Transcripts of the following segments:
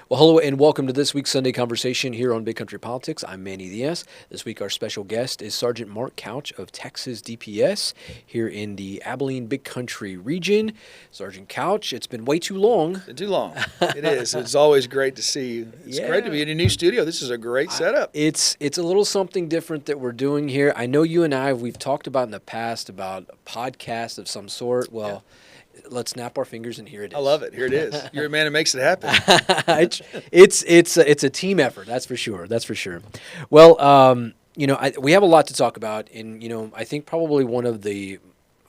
Well, hello and welcome to this week's Sunday Conversation here on Big Country Politics. I'm Manny Diaz. This week our special guest is Sergeant Marc Couch of Texas DPS here in the Abilene Big Country region. Sergeant Couch, it's been way too long. Been too long. It is. It's always great to see you. It's great to be in a new studio. This is a great setup. It's a little something different that we're doing here. I know you and we've talked about in the past about a podcast of some sort. Well, let's snap our fingers and here it is. I love it. Here it is. You're a man who makes it happen. it's a team effort. That's for sure. That's for sure. Well, we have a lot to talk about, and I think probably one of the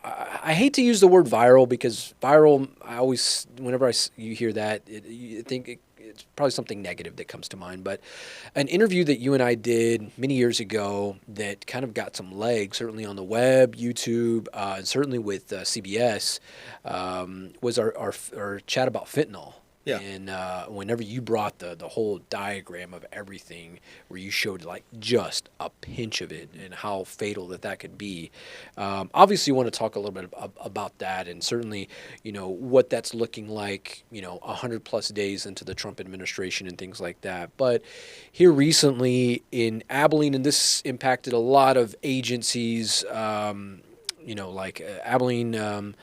I hate to use the word viral because viral. I always whenever you hear that, you think it's probably something negative that comes to mind. But an interview that you and I did many years ago that kind of got some legs, certainly on the web, YouTube, and certainly with CBS, was our chat about fentanyl. Yeah. And whenever you brought the whole diagram of everything where you showed like just a pinch of it and how fatal that could be, obviously you want to talk a little bit about that and certainly, what that's looking like, 100 plus days into the Trump administration and things like that. But here recently in Abilene, and this impacted a lot of agencies, like Abilene,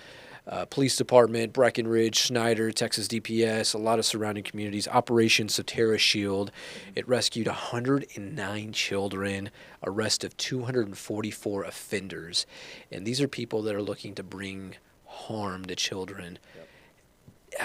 Police Department, Breckenridge, Snyder, Texas DPS, a lot of surrounding communities. Operation Soterra Shield. It rescued 109 children, arrested 244 offenders. And these are people that are looking to bring harm to children. Yep.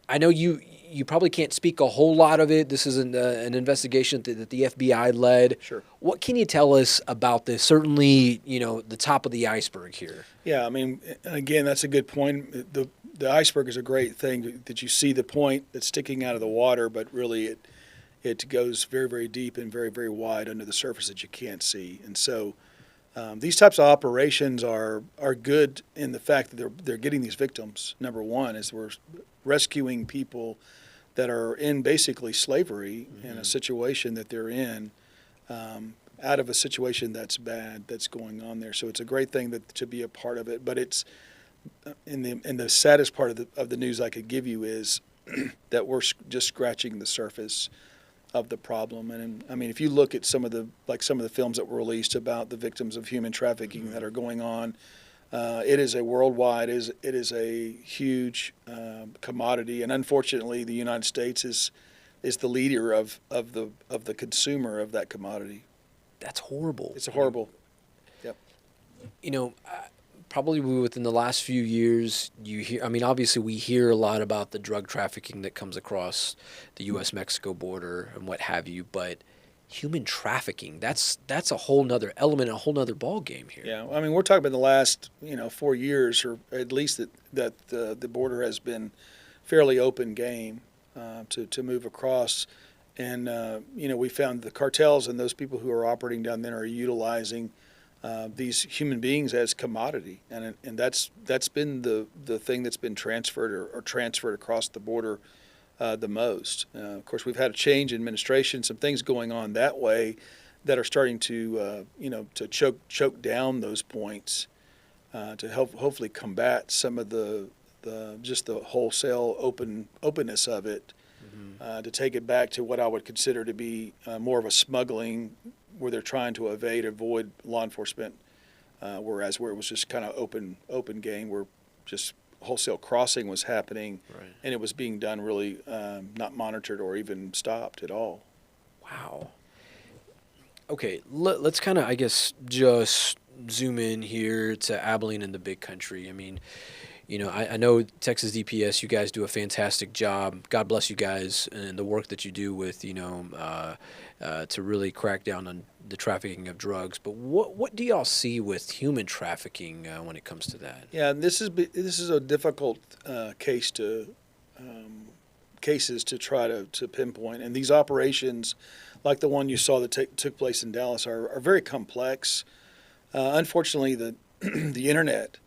I know you probably can't speak a whole lot of it. This is an investigation that the FBI led. Sure. What can you tell us about this? Certainly, the top of the iceberg here. Yeah, I mean, again, that's a good point. The iceberg is a great thing that you see the point that's sticking out of the water, but really it goes very, very deep and very, very wide under the surface that you can't see. And so these types of operations are good in the fact that they're getting these victims. Number one is we're rescuing people that are in basically slavery in a situation that they're in, out of a situation that's bad that's going on there. So it's a great thing to be a part of it. But it's in the saddest part of the news I could give you is that we're just scratching the surface of the problem. And I mean, if you look at some of the films that were released about the victims of human trafficking that are going on, it is a worldwide, it is a huge commodity, and unfortunately, the United States is the leader of the consumer of that commodity. That's horrible. It's horrible. Yep. Probably within the last few years, you hear. I mean, obviously, we hear a lot about the drug trafficking that comes across the U.S.-Mexico border and what have you, but human trafficking—that's a whole nother element, a whole nother ball game here. Yeah, I mean, we're talking about the last 4 years, or at least that the border has been fairly open game to move across, and we found the cartels and those people who are operating down there are utilizing these human beings as commodity, and that's been the thing that's been transferred or transferred across the border the most. Of course, we've had a change in administration, some things going on that way that are starting to to choke down those points to hopefully combat some of the wholesale openness of it, to take it back to what I would consider to be more of a smuggling where they're trying to avoid law enforcement, whereas where it was just kind of open game where just wholesale crossing was happening, right, and it was being done really not monitored or even stopped at all. Wow. Okay, let's kind of, I guess, just zoom in here to Abilene and the Big Country. I mean, I know Texas DPS, you guys do a fantastic job. God bless you guys and the work that you do with, to really crack down on the trafficking of drugs. But what do y'all see with human trafficking when it comes to that? Yeah, this is a difficult cases to try to pinpoint, and these operations, like the one you saw that took place in Dallas, are very complex. Unfortunately, the internet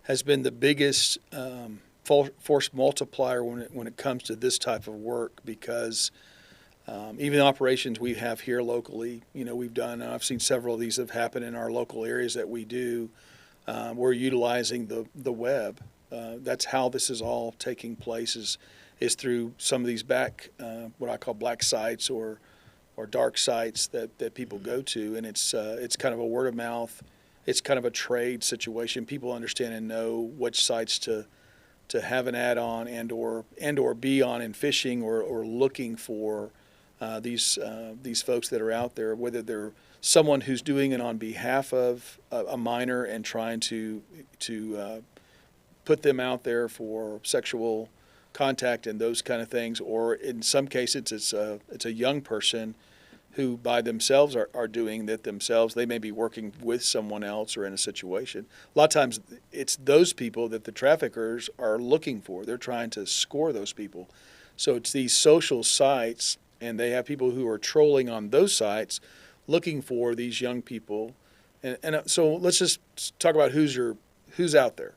has been the biggest force multiplier when it comes to this type of work, because even operations we have here locally, we've done, I've seen several of these have happened in our local areas that we do. We're utilizing the web. That's how this is all taking place, is is through some of these what I call black sites or dark sites that people go to, and it's kind of a word of mouth. It's kind of a trade situation. People understand and know which sites to have an ad on and or be on in fishing or looking for these folks that are out there, whether they're someone who's doing it on behalf of a minor and trying to put them out there for sexual contact and those kind of things, or in some cases it's a young person who by themselves are doing that themselves. They may be working with someone else or in a situation. A lot of times it's those people that the traffickers are looking for. They're trying to score those people. So it's these social sites, and they have people who are trolling on those sites looking for these young people. And so let's just talk about who's out there.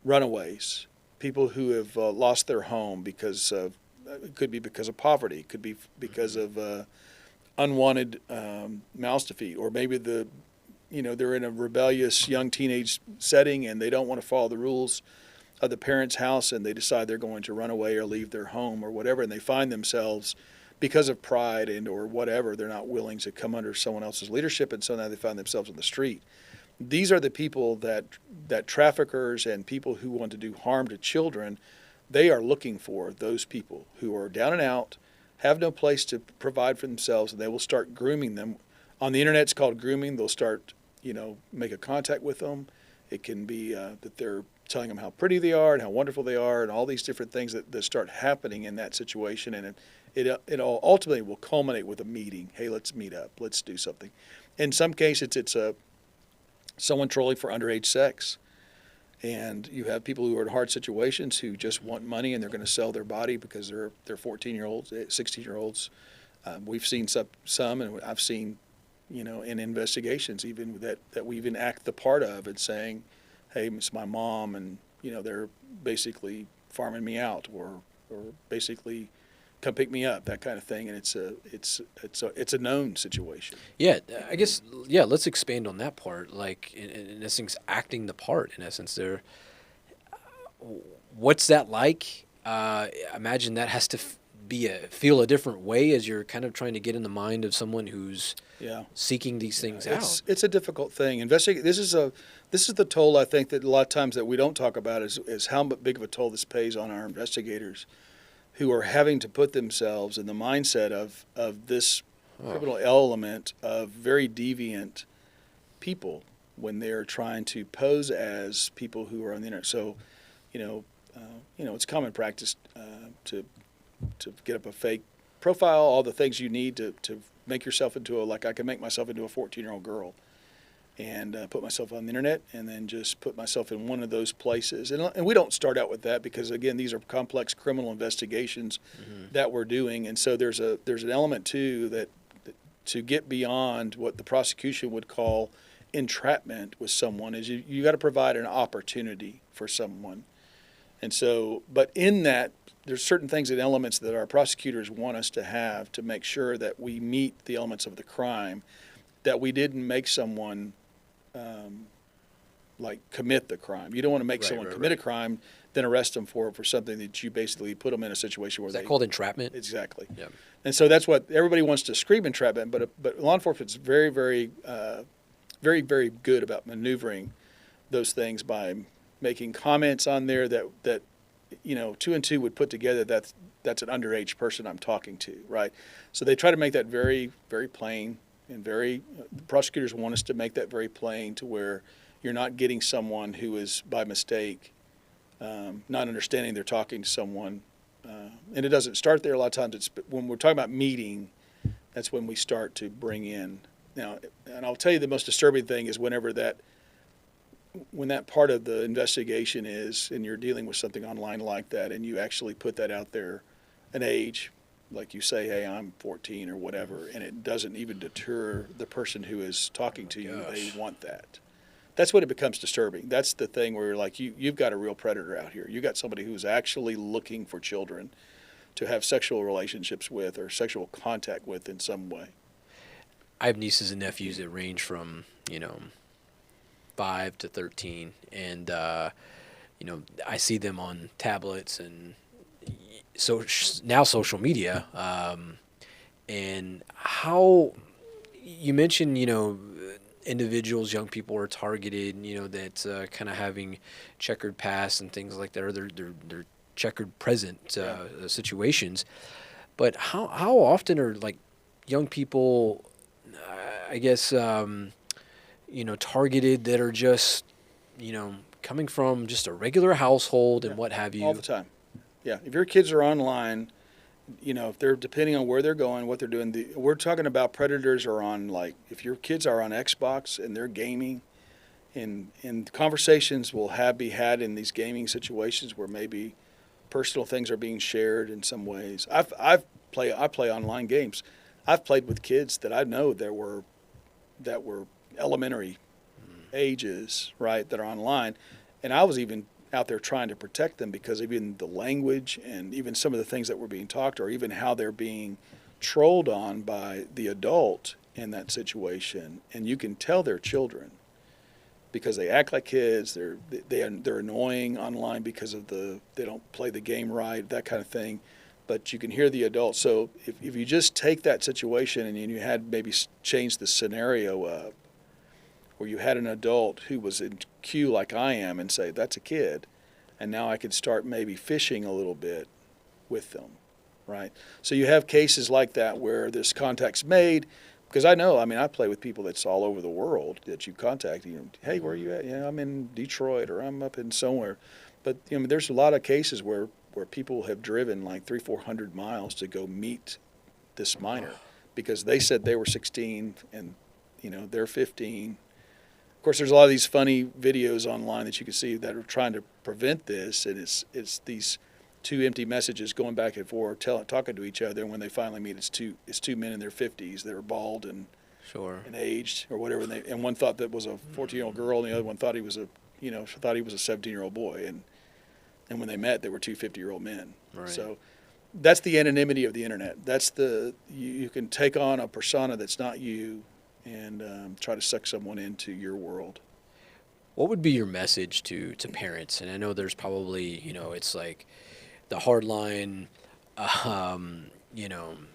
Runaways, people who have lost their home because of, it could be because of poverty, it could be because of unwanted mouths to feed, or maybe they're in a rebellious young teenage setting and they don't want to follow the rules of the parents' house, and they decide they're going to run away or leave their home or whatever, and they find themselves, because of pride and or whatever, they're not willing to come under someone else's leadership, and so now they find themselves on the street. These are the people that traffickers and people who want to do harm to children, they are looking for those people who are down and out, have no place to provide for themselves, and they will start grooming them. On the internet, it's called grooming. They'll start, make a contact with them. It can be that they're telling them how pretty they are and how wonderful they are, and all these different things that start happening in that situation. And it all ultimately will culminate with a meeting. Hey, let's meet up. Let's do something. In some cases, it's someone trolling for underage sex. And you have people who are in hard situations who just want money, and they're going to sell their body because they're 14-year-olds, 16-year-olds. We've seen some, and I've seen, in investigations even that we even act the part of and saying, hey, it's my mom, and they're basically farming me out or basically come pick me up, that kind of thing, and it's a known situation. Yeah, I guess. Yeah, let's expand on that part. Like in essence, acting the part. In essence, there. What's that like? Imagine that has to feel a different way as you're kind of trying to get in the mind of someone who's seeking these things out. It's a difficult thing. This is the toll I think that a lot of times that we don't talk about is how big of a toll this pays on our investigators, who are having to put themselves in the mindset of this criminal element of very deviant people when they're trying to pose as people who are on the internet. So, it's common practice to get up a fake profile, all the things you need to make yourself into I can make myself into a 14-year-old girl and put myself on the internet and then just put myself in one of those places. And we don't start out with that because, again, these are complex criminal investigations that we're doing. And so there's an element, too, that to get beyond what the prosecution would call entrapment with someone is you got to provide an opportunity for someone. And so, but in that, there's certain things and elements that our prosecutors want us to have to make sure that we meet the elements of the crime, that we didn't make someone commit the crime. You don't want to make someone commit a crime, then arrest them for something that you basically put them in a situation where is that called entrapment? Exactly. Yeah. And so that's what everybody wants to scream entrapment, but law enforcement's very, very, very, very good about maneuvering those things by making comments on there that two and two would put together. That's an underage person I'm talking to, right? So they try to make that very, very plain. And the prosecutors want us to make that very plain to where you're not getting someone who is by mistake not understanding they're talking to someone. And it doesn't start there. A lot of times when we're talking about meeting, that's when we start to bring in. Now, and I'll tell you the most disturbing thing is when that part of the investigation is, and you're dealing with something online like that, and you actually put that out there, an age, like you say, hey, I'm 14 or whatever, and it doesn't even deter the person who is talking to you. They want that. That's when it becomes disturbing. That's the thing where you're like, you've got a real predator out here. You've got somebody who's actually looking for children to have sexual relationships with or sexual contact with in some way. I have nieces and nephews that range from, 5 to 13, and I see them on tablets and so now social media, and how you mentioned, individuals, young people are targeted, that kind of having checkered past and things like that, or their checkered present situations. But how often are like young people, I guess, targeted that are just, coming from just a regular household and what have you? All the time. Yeah. If your kids are online, if they're depending on where they're going, what they're doing, we're talking about predators are on, like, if your kids are on Xbox and they're gaming, and conversations will be had in these gaming situations where maybe personal things are being shared in some ways. I play online games. I've played with kids that I know that were elementary ages, right, that are online, and I was even out there trying to protect them because even the language and even some of the things that were being talked, or even how they're being trolled on by the adult in that situation. And you can tell they're children because they act like kids. They're annoying online because of they don't play the game right, that kind of thing. But you can hear the adults. So if you just take that situation and you had maybe changed the scenario up, where you had an adult who was in queue like I am and say, that's a kid, and now I could start maybe fishing a little bit with them, right? So you have cases like that where this contact's made, because I know, I play with people that's all over the world that you contact. Hey, where are you at? Yeah, I'm in Detroit, or I'm up in somewhere. But there's a lot of cases where people have driven like 300-400 miles to go meet this minor because they said they were 16 and they're 15. Of course, there's a lot of these funny videos online that you can see that are trying to prevent this, and it's these two empty messages going back and forth, talking to each other, and when they finally meet, it's two men in their 50s that are bald and aged or whatever, and one thought that was a 14-year-old girl, and the other one thought he was a 17-year-old boy, and when they met, they were two 50-year-old men. Right. So that's the anonymity of the internet. That's you can take on a persona that's not you, and try to suck someone into your world. What would be your message to parents? And I know there's probably, it's like the hardline,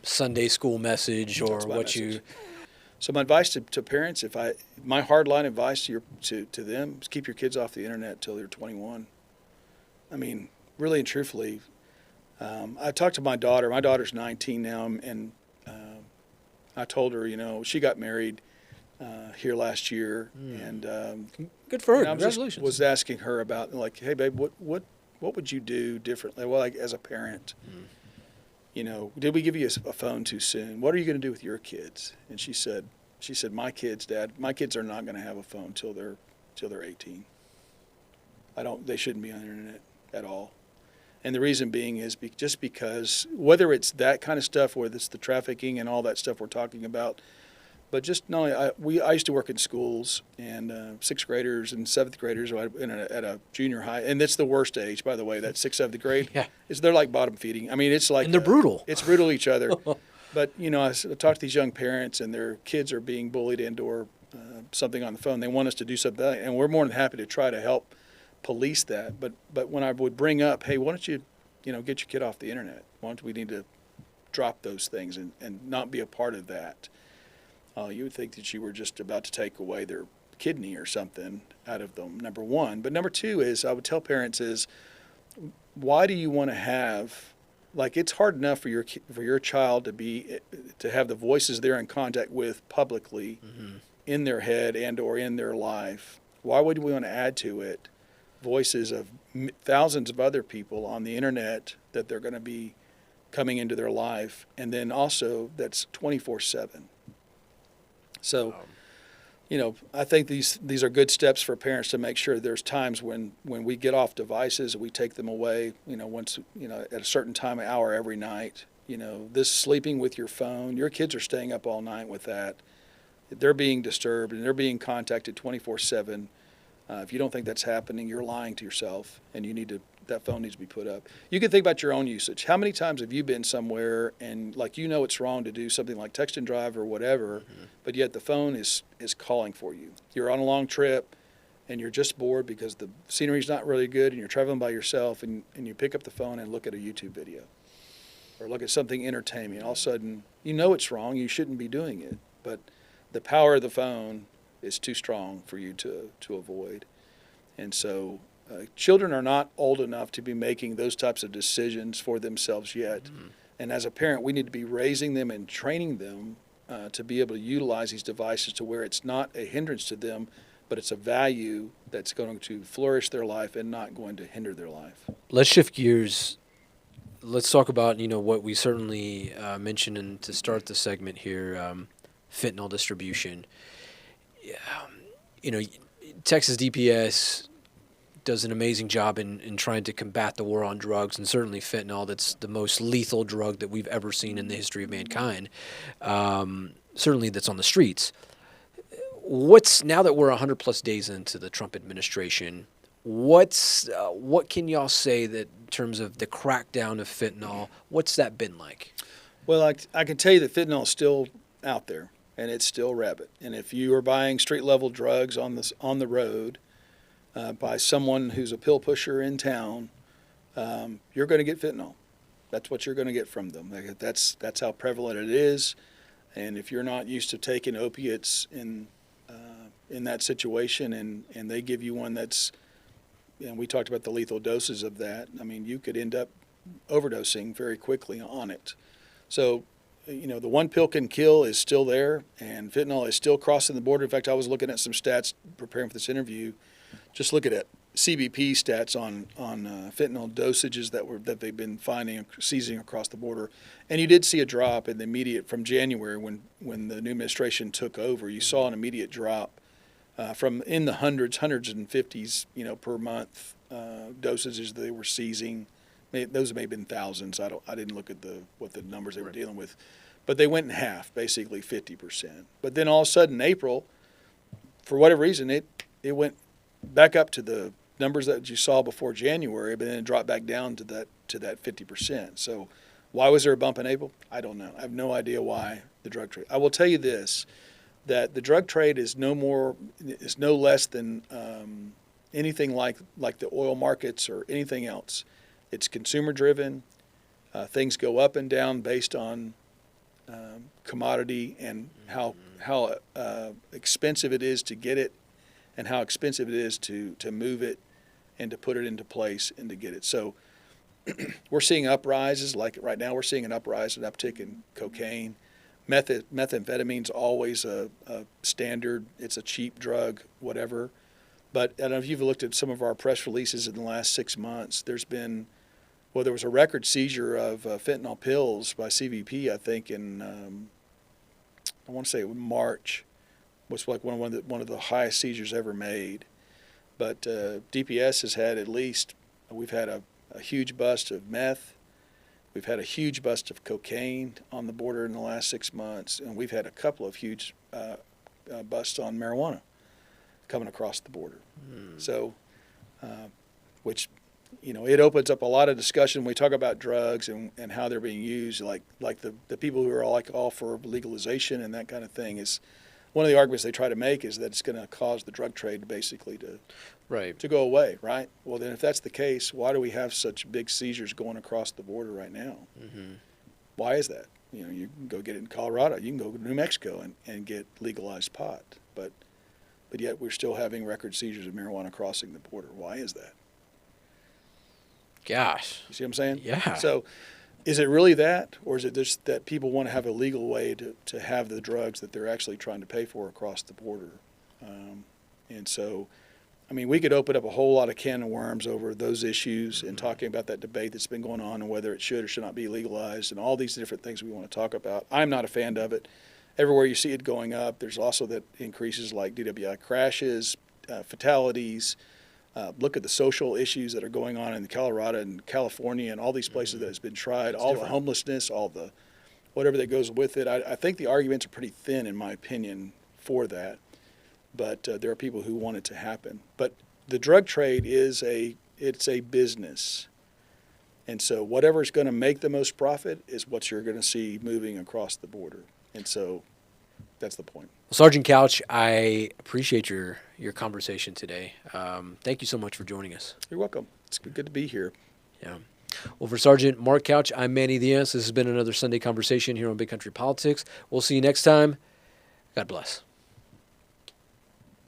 Sunday school message, or That's my what message. you. So my advice to parents, my hardline advice to them is keep your kids off the internet till they're 21. Really and truthfully, I talked to my daughter. My daughter's 19 now, and I told her, she got married here last year, and Good for her. I Congratulations. was asking her about, like, hey, babe, what would you do differently? Well, like, as a parent, did we give you a phone too soon? What are you going to do with your kids? And she said, my kids, Dad, my kids are not going to have a phone till they're 18. They shouldn't be on the internet at all. And the reason being is just because, whether it's that kind of stuff, whether it's the trafficking and all that stuff we're talking about, but just no, I used to work in schools, and sixth graders and seventh graders at a junior high, and it's the worst age, by the way. That sixth, seventh grade, Yeah. They're like bottom feeding. It's like, And they're brutal. It's brutal to each other. But I talk to these young parents, and their kids are being bullied or something on the phone. They want us to do something, and we're more than happy to try to help police that. But when I would bring up, hey, why don't you get your kid off the internet? Why don't we need to drop those things and not be a part of that? You would think that you were just about to take away their kidney or something out of them, number one. But number two is, I would tell parents is, why do you want to have, like, it's hard enough for your child to have the voices they're in contact with publicly in their head and or in their life. Why would we want to add to it voices of thousands of other people on the internet that they're going to be coming into their life, and then also that's 24/7. So, I think these are good steps for parents to make sure there's times when we get off devices, we take them away, once, at a certain time, an hour every night. This sleeping with your phone, your kids are staying up all night with that. They're being disturbed and they're being contacted 24/7. If you don't think that's happening, you're lying to yourself, and that phone needs to be put up. You can think about your own usage. How many times have you been somewhere and it's wrong to do something like text and drive or whatever, but yet the phone is calling for you. You're on a long trip and you're just bored because the scenery's not really good and you're traveling by yourself, and you pick up the phone and look at a YouTube video. or look at something entertaining. All of a sudden, you know it's wrong. You shouldn't be doing it. But the power of the phone is too strong for you to avoid. And so children are not old enough to be making those types of decisions for themselves yet. And as a parent, we need to be raising them and training them to be able to utilize these devices to where it's not a hindrance to them, but it's a value that's going to flourish their life and not going to hinder their life. Let's shift gears. Let's talk about, what we certainly mentioned to start the segment here, fentanyl distribution. Texas DPS does an amazing job in trying to combat the war on drugs, and certainly fentanyl. That's the most lethal drug that we've ever seen in the history of mankind. Certainly that's on the streets. Now that we're 100 plus days into the Trump administration, what can y'all say that in terms of the crackdown of fentanyl, what's that been like? Well, I can tell you that fentanyl is still out there, and it's still rampant. And if you are buying street-level drugs on the road by someone who's a pill pusher in town, you're going to get fentanyl. That's what you're going to get from them. That's how prevalent it is. And if you're not used to taking opiates in that situation, and they give you one that's, we talked about the lethal doses of that. I mean, you could end up overdosing very quickly on it. So, the one pill can kill is still there, and fentanyl is still crossing the border. In fact, I was looking at some stats preparing for this interview, just looking at CBP stats on fentanyl dosages that they've been finding, seizing across the border. And you did see a drop in the immediate, from January when the new administration took over. You saw an immediate drop from in the hundreds and fifties, per month dosages they were seizing. Those may have been thousands. I didn't look at what the numbers they were dealing with, but they went in half, basically 50%. But then all of a sudden, April, for whatever reason, it went back up to the numbers that you saw before January, but then it dropped back down to that 50%. So why was there a bump in April? I don't know. I have no idea why the drug trade. I will tell you this, that the drug trade is no less than anything like the oil markets or anything else. It's consumer driven. Things go up and down based on commodity and how expensive it is to get it, and how expensive it is to move it and to put it into place and to get it. So we're seeing uprises. Like right now, we're seeing an uptick in cocaine. Methamphetamine's always a standard. It's a cheap drug, whatever. But I don't know if you've looked at some of our press releases in the last 6 months. There was a record seizure of fentanyl pills by CBP, I think, in, I want to say March. Was like one of the highest seizures ever made. But DPS has had we've had a huge bust of meth. We've had a huge bust of cocaine on the border in the last 6 months, and we've had a couple of huge busts on marijuana coming across the border. So, which, it opens up a lot of discussion. We talk about drugs and how they're being used, like the people who are all for legalization and that kind of thing is. One of the arguments they try to make is that it's going to cause the drug trade basically to go away, right? Well, then if that's the case, why do we have such big seizures going across the border right now? Mm-hmm. Why is that? You can go get it in Colorado. You can go to New Mexico and get legalized pot. But yet we're still having record seizures of marijuana crossing the border. Why is that? Gosh. You see what I'm saying? Yeah. So is it really that, or is it just that people want to have a legal way to have the drugs that they're actually trying to pay for across the border? And so, we could open up a whole lot of can of worms over those issues and talking about that debate that's been going on and whether it should or should not be legalized and all these different things we want to talk about. I'm not a fan of it. Everywhere you see it going up, there's also that increases like DWI crashes, fatalities. Look at the social issues that are going on in Colorado and California and all these places that has been tried, all the homelessness, all the whatever that goes with it. I think the arguments are pretty thin, in my opinion, for that. But there are people who want it to happen. But the drug trade it's a business. And so whatever's going to make the most profit is what you're going to see moving across the border. And so that's the point. Well, Sergeant Couch, I appreciate your conversation today. Thank you so much for joining us. You're welcome. It's good to be here. Yeah. Well, for Sergeant Marc Couch, I'm Manny Diaz. This has been another Sunday Conversation here on Big Country Politics. We'll see you next time. God bless.